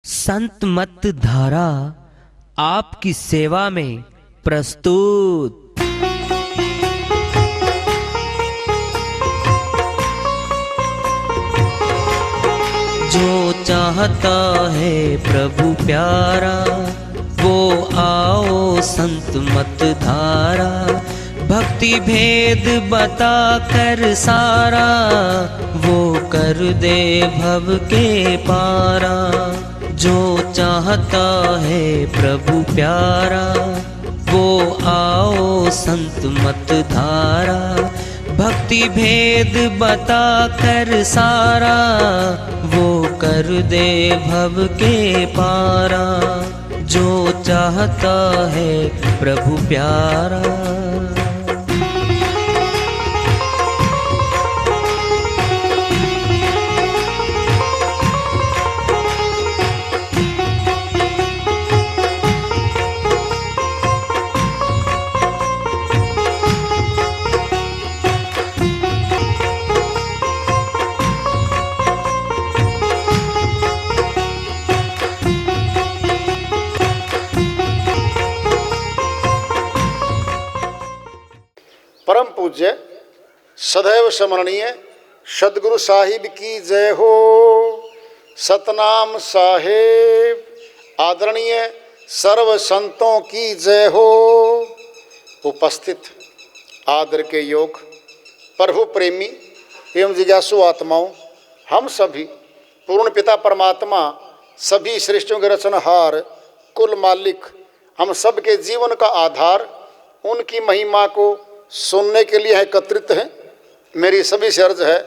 संत मत धारा आपकी सेवा में प्रस्तुत। जो चाहता है प्रभु प्यारा वो आओ संत मत धारा। भक्ति भेद बता कर सारा वो कर दे भव के पारा। जो चाहता है प्रभु प्यारा वो आओ संत मत धारा। भक्ति भेद बता कर सारा वो कर दे भव के पारा। जो चाहता है प्रभु प्यारा। परम पूज्य सदैव स्मरणीय सदगुरु साहिब की जय हो। सतनाम साहेब आदरणीय सर्व संतों की जय हो। उपस्थित आदर के योग प्रभु प्रेमी एवं जिज्ञासु आत्माओं, हम सभी पूर्ण पिता परमात्मा सभी सृष्टियों के रचनहार कुल मालिक हम सब के जीवन का आधार उनकी महिमा को सुनने के लिए एकत्रित हैं। मेरी सभी से अर्ज है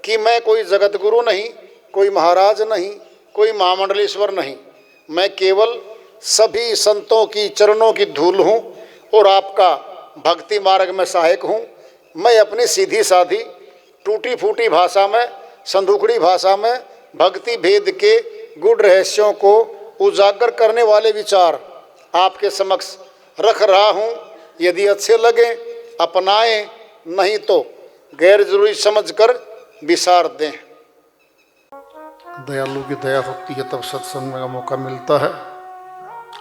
कि मैं कोई जगत गुरु नहीं, कोई महाराज नहीं, कोई महामंडलेश्वर नहीं। मैं केवल सभी संतों की चरणों की धूल हूँ और आपका भक्ति मार्ग में सहायक हूँ। मैं अपनी सीधी साधी टूटी फूटी भाषा में, संदूकड़ी भाषा में भक्ति भेद के गूढ़ रहस्यों को उजागर करने वाले विचार आपके समक्ष रख रहा हूँ। यदि अच्छे लगे अपनाएं, नहीं तो गैर जरूरी समझकर विसार दें। दयालु की दया होती है तब सत्संग का मौका मिलता है।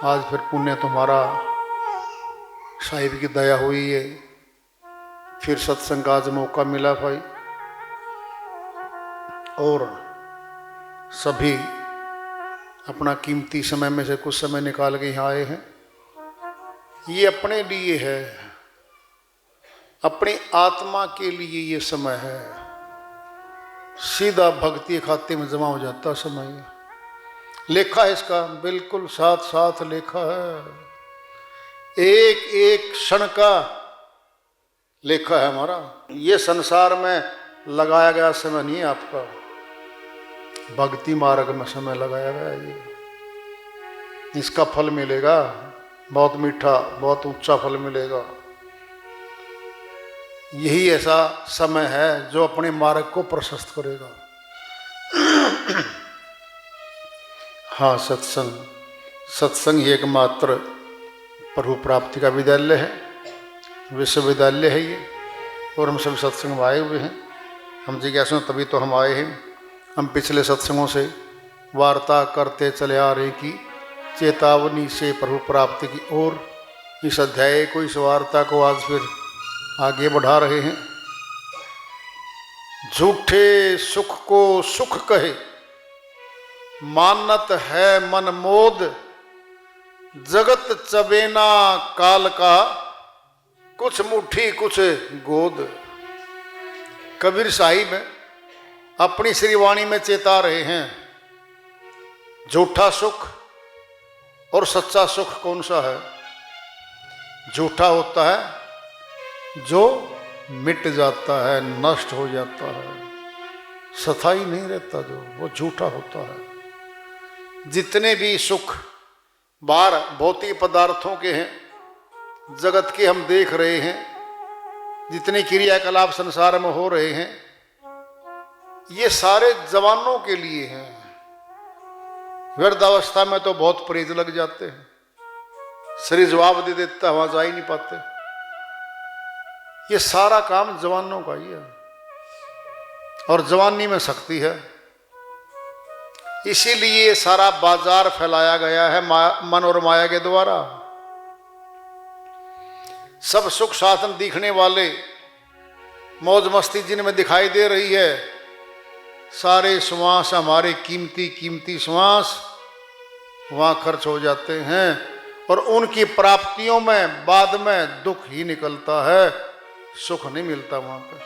आज फिर पुण्य तुम्हारा साहिब की दया हुई है, फिर सत्संग का आज मौका मिला भाई। और सभी अपना कीमती समय में से कुछ समय निकाल के यहाँ आए हैं। ये अपने लिए है, अपनी आत्मा के लिए ये समय है। सीधा भक्ति खाते में जमा हो जाता समय। लेखा है इसका, बिल्कुल साथ साथ लेखा है। एक एक क्षण का लेखा है हमारा। ये संसार में लगाया गया समय नहीं है आपका, भक्ति मार्ग में समय लगाया गया है। ये इसका फल मिलेगा, बहुत मीठा, बहुत ऊंचा फल मिलेगा। यही ऐसा समय है जो अपने मार्ग को प्रशस्त करेगा। हाँ, सत्संग ही एकमात्र प्रभु प्राप्ति का विद्यालय है, विश्वविद्यालय है ये। और हम सभी सत्संग में आए हुए हैं। हम जिज्ञासु तभी तो हम आए हैं। हम पिछले सत्संगों से वार्ता करते चले आ रहे कि चेतावनी से प्रभु प्राप्ति की ओर इस अध्याय को, इस वार्ता को आज फिर आगे बढ़ा रहे हैं। झूठे सुख को सुख कहे मानत है मन मोद। जगत चबेना काल का कुछ मुट्ठी कुछ गोद। कबीर साहिब अपनी श्रीवाणी में चेता रहे हैं, झूठा सुख और सच्चा सुख कौन सा है। झूठा होता है जो मिट जाता है, नष्ट हो जाता है, स्थायी नहीं रहता, जो वो झूठा होता है। जितने भी सुख बाहर भौतिक पदार्थों के हैं, जगत के हम देख रहे हैं, जितने क्रियाकलाप संसार में हो रहे हैं, ये सारे जवानों के लिए हैं। वृद्धावस्था में तो बहुत प्रेज लग जाते हैं, शरीर जवाब दे देता, वहां जा ही नहीं पाते। ये सारा काम जवानों का ही है और जवानी में शक्ति है। इसीलिए सारा बाजार फैलाया गया है मन और माया के द्वारा। सब सुख साधन दिखने वाले, मौज मस्ती जिनमें दिखाई दे रही है, सारे श्वास हमारे कीमती कीमती श्वास वहां खर्च हो जाते हैं और उनकी प्राप्तियों में बाद में दुख ही निकलता है, सुख नहीं मिलता वहां पर।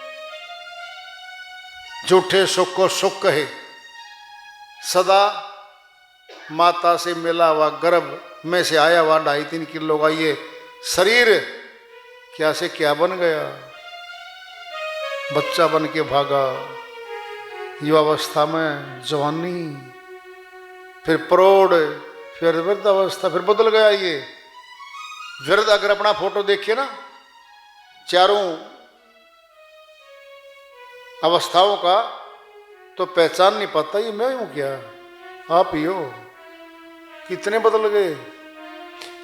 झूठे सुख को सुख कहे, सदा माता से मिला हुआ, गर्भ में से आया हुआ 2.5-3 किलो का ये शरीर क्या से क्या बन गया, बच्चा बन के भागा, युवावस्था में जवानी, फिर प्रौढ़, फिर वृद्धावस्था, फिर बदल गया ये वृद्ध। अगर अपना फोटो देखिए ना, चारों अवस्थाओं का, तो पहचान नहीं पाता ये मैं हूं क्या, आप ही हो। कितने बदल गए,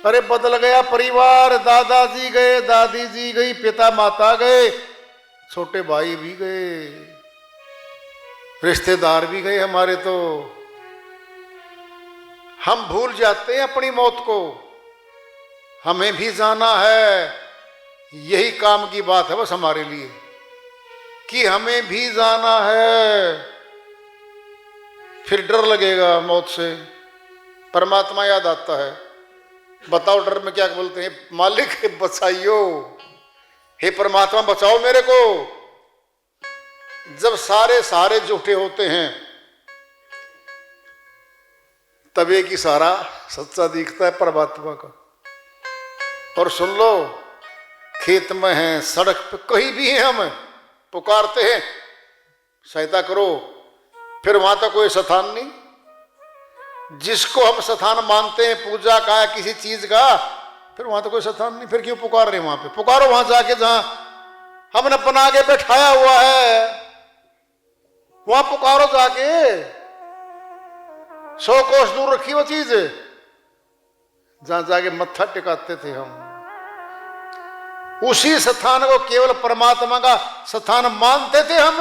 अरे बदल गया परिवार, दादाजी गए, दादी जी गई, पिता माता गए, छोटे भाई भी गए, रिश्तेदार भी गए हमारे। तो हम भूल जाते हैं अपनी मौत को, हमें भी जाना है। यही काम की बात है बस हमारे लिए कि हमें भी जाना है। फिर डर लगेगा मौत से, परमात्मा याद आता है। बताओ डर में क्या बोलते हैं, मालिक बचाइयो, हे परमात्मा बचाओ मेरे को। जब सारे सहारे झूठे होते हैं तब एक ही सहारा सच्चा दिखता है, परमात्मा का। और सुन लो, खेत में हैं, सड़क पे कहीं भी हैं, हम पुकारते हैं सहायता करो, फिर वहां तो कोई स्थान नहीं। जिसको हम स्थान मानते हैं पूजा का, किसी चीज का, फिर वहां तो कोई स्थान नहीं। फिर क्यों पुकार रहे वहां पे? पुकारो वहां जाके जहां हमने बना के बैठाया हुआ है, वहां पुकारो जाके। 100 कोस दूर रखी वो चीज, जहां जाके मत्था टिकाते थे हम। उसी स्थान को केवल परमात्मा का स्थान मानते थे हम।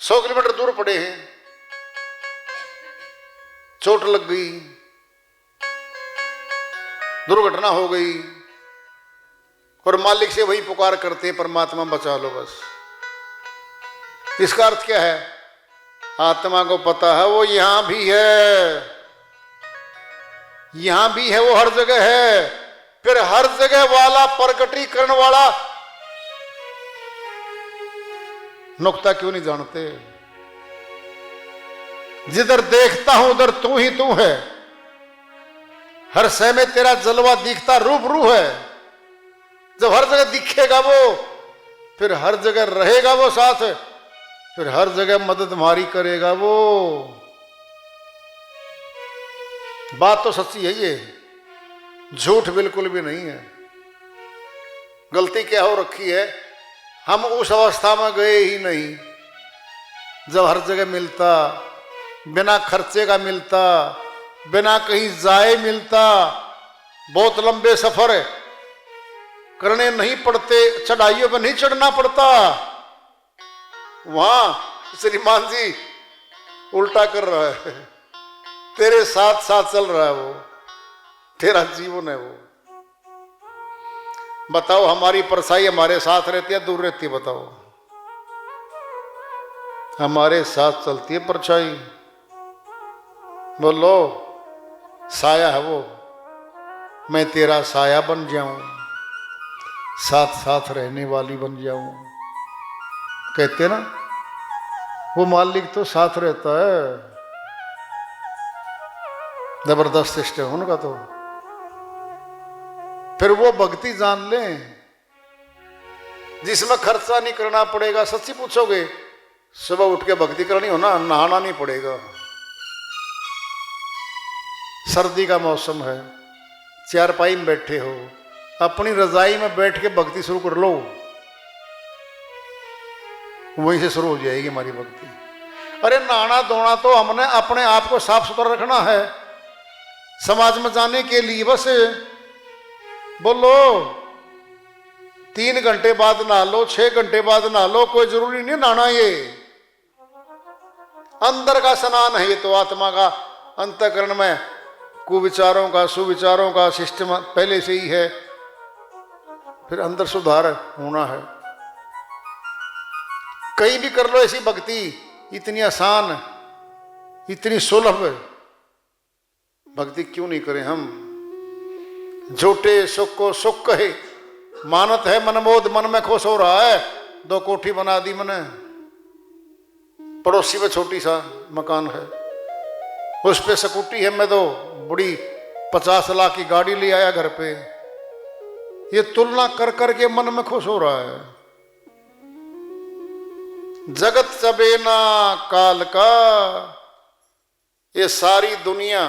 100 किलोमीटर दूर पड़े हैं, चोट लग गई, दुर्घटना हो गई, और मालिक से वही पुकार करते हैं, परमात्मा बचा लो बस। इसका अर्थ क्या है? आत्मा को पता है वो यहां भी है, यहां भी है, वो हर जगह है। फिर हर जगह वाला, प्रकटीकरण वाला नुक्ता क्यों नहीं जानते? जिधर देखता हूं उधर तू ही तू है, हर शय में तेरा जलवा दिखता रूबरू है। जब हर जगह दिखेगा वो, फिर हर जगह रहेगा वो साथ, फिर हर जगह मदद हमारी करेगा वो। बात तो सच्ची है, ये झूठ बिल्कुल भी नहीं है। गलती क्या हो रखी है, हम उस अवस्था में गए ही नहीं जब हर जगह मिलता, बिना खर्चे का मिलता, बिना कहीं जाए मिलता। बहुत लंबे सफर करने नहीं पड़ते, चढ़ाइयों पर नहीं चढ़ना पड़ता। वहां श्रीमान जी उल्टा कर रहा है, तेरे साथ साथ चल रहा है वो, तेरा जीवन है वो। बताओ, हमारी परछाई हमारे साथ रहती है, दूर रहती है? बताओ, हमारे साथ चलती है परछाई। बोलो, साया है वो, मैं तेरा साया बन जाऊं, साथ साथ रहने वाली बन जाऊं। कहते ना, वो मालिक तो साथ रहता है, जबरदस्त सिस्टम है उनका। तो फिर वो भक्ति जान लें जिसमें खर्चा नहीं करना पड़ेगा। सच्ची पूछोगे, सुबह उठ के भक्ति करनी हो ना, नहाना नहीं पड़ेगा। सर्दी का मौसम है, चारपाई में बैठे हो, अपनी रजाई में बैठ के भक्ति शुरू कर लो, वहीं से शुरू हो जाएगी हमारी भक्ति। अरे नहाना धोना तो हमने अपने आप को साफ सुथरा रखना है समाज में जाने के लिए बस। बोलो, 3 घंटे बाद नहा लो, 6 घंटे बाद नहा लो, कोई जरूरी नहीं नहाना। ये अंदर का स्नान है ये तो, आत्मा का अंतःकरण में कुविचारों का सुविचारों का सिस्टम पहले से ही है, फिर अंदर सुधार होना है। कहीं भी कर लो ऐसी भक्ति, इतनी आसान इतनी सुलभ भक्ति क्यों नहीं करें हम। झूठे सुख को सुख कहे, मानत है मनमोद, मन में खुश हो रहा है। 2 कोठी बना दी मैंने, पड़ोसी में छोटी सा मकान है, उस पे स्कूटी है, मैं तो बड़ी 50 लाख की गाड़ी ले आया घर पे। ये तुलना कर करके मन में खुश हो रहा है। जगत चबेना काल का, ये सारी दुनिया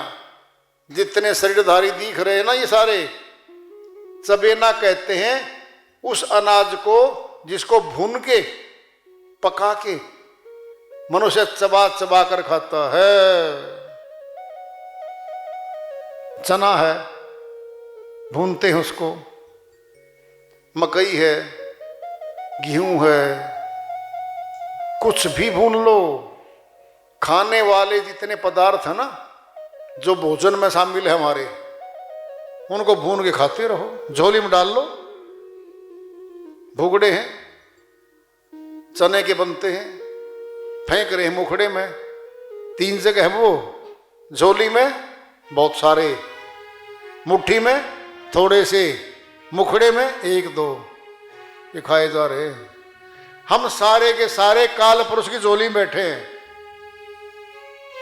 जितने शरीरधारी दिख रहे हैं ना, ये सारे चबेना कहते हैं उस अनाज को जिसको भून के पका के मनुष्य चबा चबा कर खाता है। चना है, भूनते हैं उसको, मकई है, गेहूं है, कुछ भी भून लो। खाने वाले जितने पदार्थ है ना जो भोजन में शामिल है हमारे, उनको भून के खाते रहो, झोली में डाल लो। भुगड़े हैं, चने के बनते हैं, फेंक रहे हैं मुखड़े में, 3 जगह है वो, झोली में बहुत सारे, मुट्ठी में थोड़े से, मुखड़े में 1-2, ये खाए जा रहे हैं। हम सारे के सारे काल पुरुष की झोली में बैठे हैं।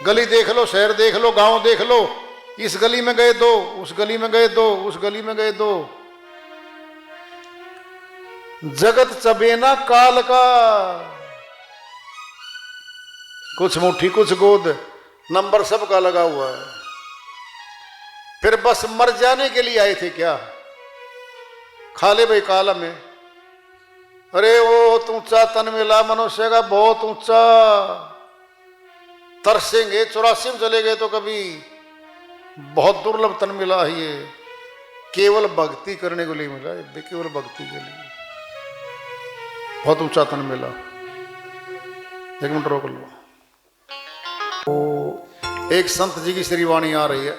गली देख लो, शहर देख लो, गांव देख लो, इस गली में गए 2, उस गली में गए 2, उस गली में गए 2। जगत चबेना काल का, कुछ मुट्ठी कुछ गोद, नंबर सबका लगा हुआ है। फिर बस मर जाने के लिए आए थे क्या? खा ले भाई काल में। अरे वो ऊंचा तन मिला मनुष्य का, बहुत ऊंचा। तरसेंगे, 84 में चले गए तो कभी, बहुत दुर्लभ तन मिला है ये। केवल भक्ति करने के लिए मिला है, केवल भक्ति के लिए बहुत ऊंचा तन मिला। 1 मिनट रोक लो। तो एक संत जी की श्रीवाणी आ रही है,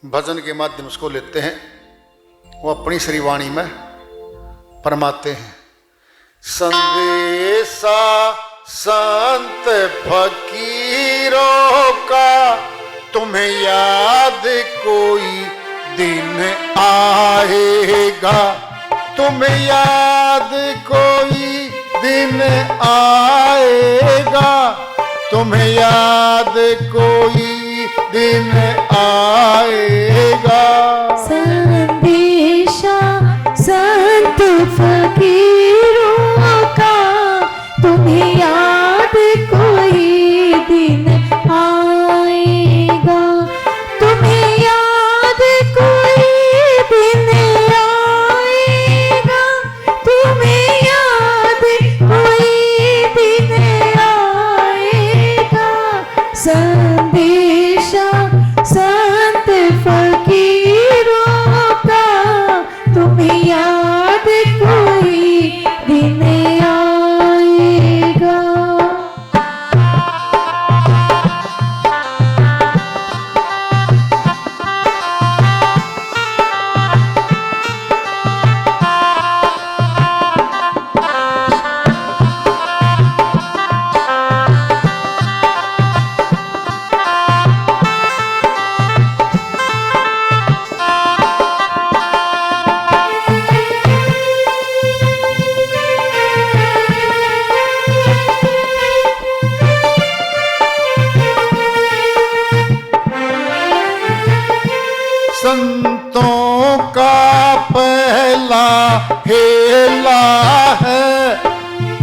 भजन के माध्यम से लेते हैं, वो अपनी श्रीवाणी में फरमाते हैं। संदेशा संत फकीरों का, तुम्हें याद कोई दिन आएगा, तुम्हें याद कोई दिन आएगा, तुम्हें याद कोई दिन आएगा। संदेशा संत फकीरों का, तुम्हें याद कोई दिन आएगा, तुम्हें याद कोई दिन आएगा, तुम्हें याद कोई दिन आएगा। संदेशा संत फकीरों का, तुम्हें याद कोई दिन आएगा। संतों का पहला हेला है,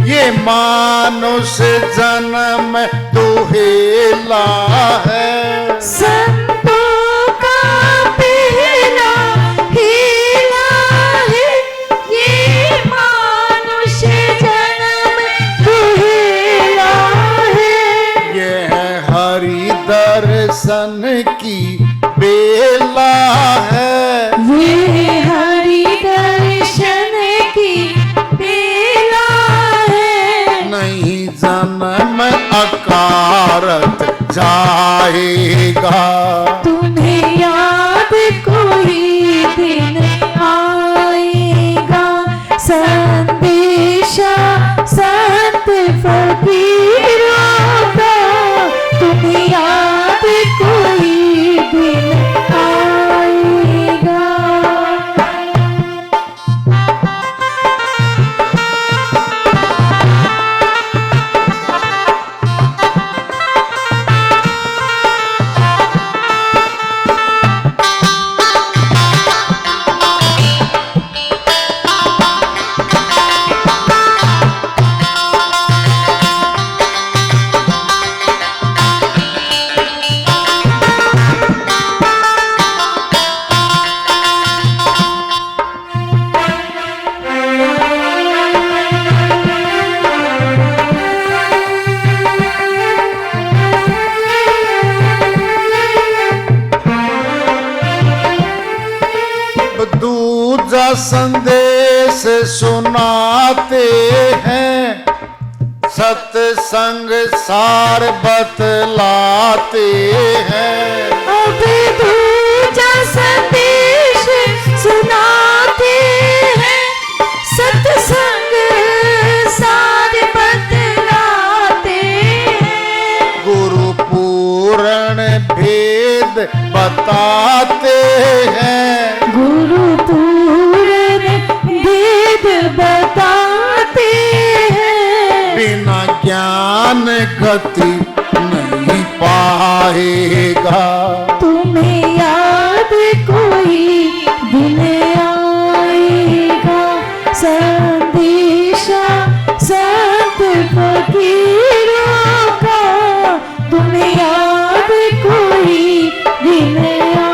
ये मानुष जन्म दुहेला है। संतों का पहला हेला है, ये मानुष जन्म दुहेला है। यह हरि दर्शन की बेला है, ये हरि दर्शन की बेला है। नहीं जन्म नकारत जाएगा। तुम्हें याद कोई दिन आएगा, संदेशा संत फकीरों का। तुम्हें याद कोई दिन आएगा। दूजा संदेश सुनाते हैं, सत्संग सार बतलाते हैं। अब दूजा संदेश सुनाते हैं, सत्संग सार बतलाते हैं। गुरु पूर्ण भेद बताते हैं। गुरु पूर्ण भेद बताते हैं। बिना ज्ञान गति नहीं पाएगा। तुम्हें याद कोई दिन आएगा, संदेशा संत फकीरों का। तुम्हें याद कोई दिन आएगा।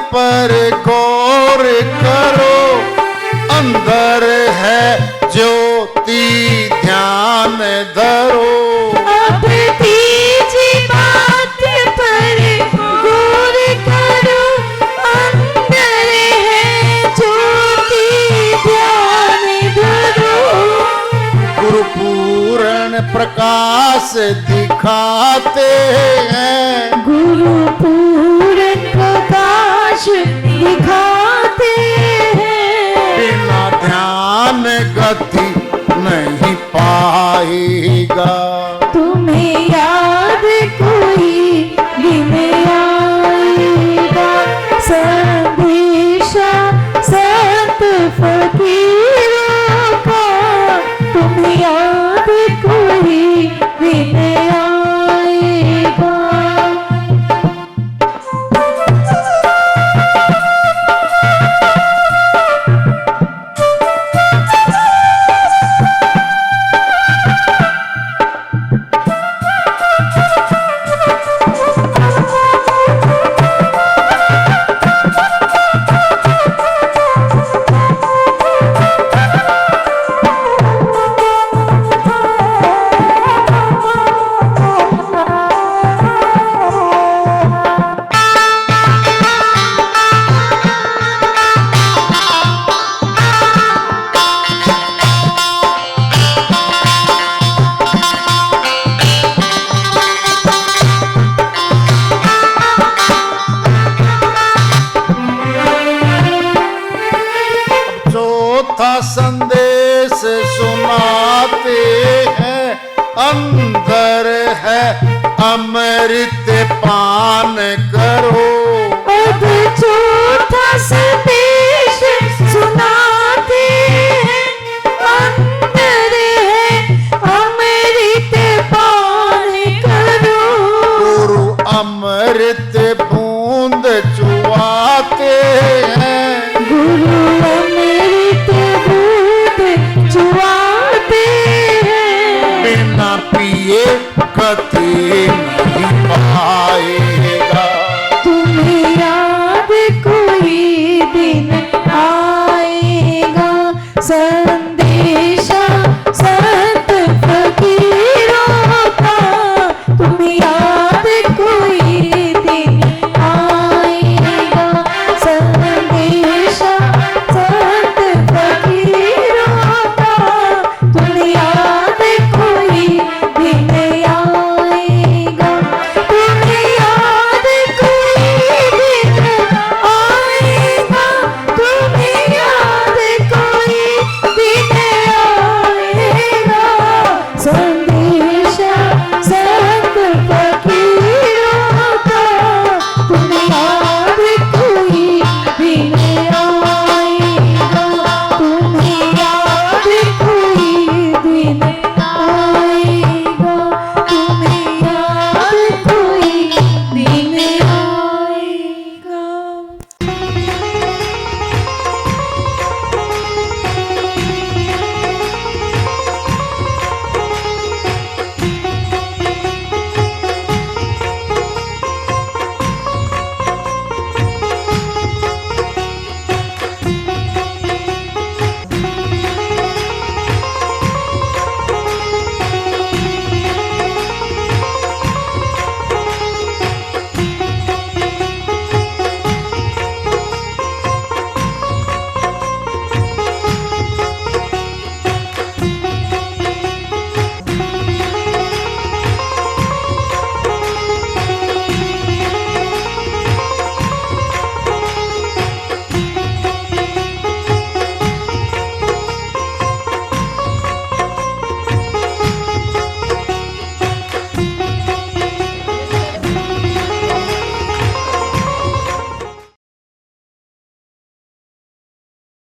पर गौर करो, अंदर है ज्योति ध्यान धरो। अब तीजी बात पर गौर करो, अंदर है ज्योति ध्यान धरो। गुरु पूर्ण प्रकाश दिखाते हैं। गुरु पूर्ण प्रकाश दिखाते हैं। बिना ध्यान गति नहीं पाएगा। तुम्हें याद कोई दिन आएगा, संदेशा संत फकीरों का। तुम्हें याद कोई दिन आएगा। संदेश सुनाते हैं, अंदर है अमृत पान करो। अब संदेश सुनाते हैं, अंदर है अमृत पान करो। गुरु अमृत बूंद चुआते हैं,